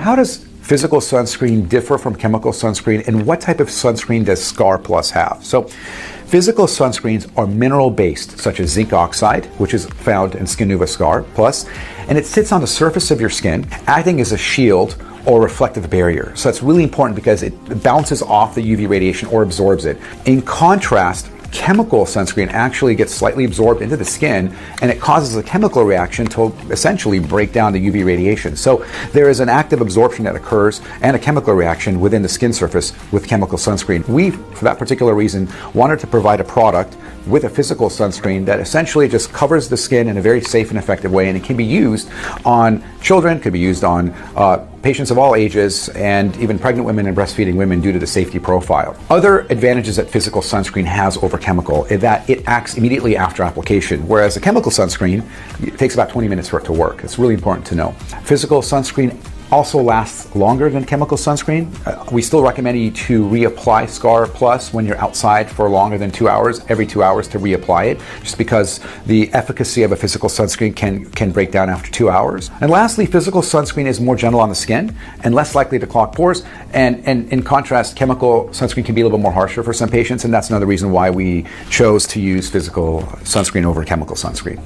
how does physical sunscreen differ from chemical sunscreen, and what type of sunscreen does Scar Plus have? So, physical sunscreens are mineral-based, such as zinc oxide, which is found in Skinuva Scar Plus, and it sits on the surface of your skin, acting as a shield or reflective barrier. So that's really important because it bounces off the UV radiation or absorbs it. In contrast, chemical sunscreen actually gets slightly absorbed into the skin, and it causes a chemical reaction to essentially break down the UV radiation. So there is an active absorption that occurs and a chemical reaction within the skin surface with chemical sunscreen. We, for that particular reason, wanted to provide a product with a physical sunscreen that essentially just covers the skin in a very safe and effective way, and it can be used on children, could be used on patients of all ages, and even pregnant women and breastfeeding women due to the safety profile. Other advantages that physical sunscreen has over chemical is that it acts immediately after application, whereas a chemical sunscreen, it takes about 20 minutes for it to work. It's really important to know. Physical sunscreen also lasts longer than chemical sunscreen. We still recommend you to reapply Scar Plus when you're outside for longer than 2 hours, every 2 hours to reapply it, just because the efficacy of a physical sunscreen can break down after 2 hours. And lastly, physical sunscreen is more gentle on the skin and less likely to clog pores. And in contrast, chemical sunscreen can be a little bit more harsher for some patients, and that's another reason why we chose to use physical sunscreen over chemical sunscreen.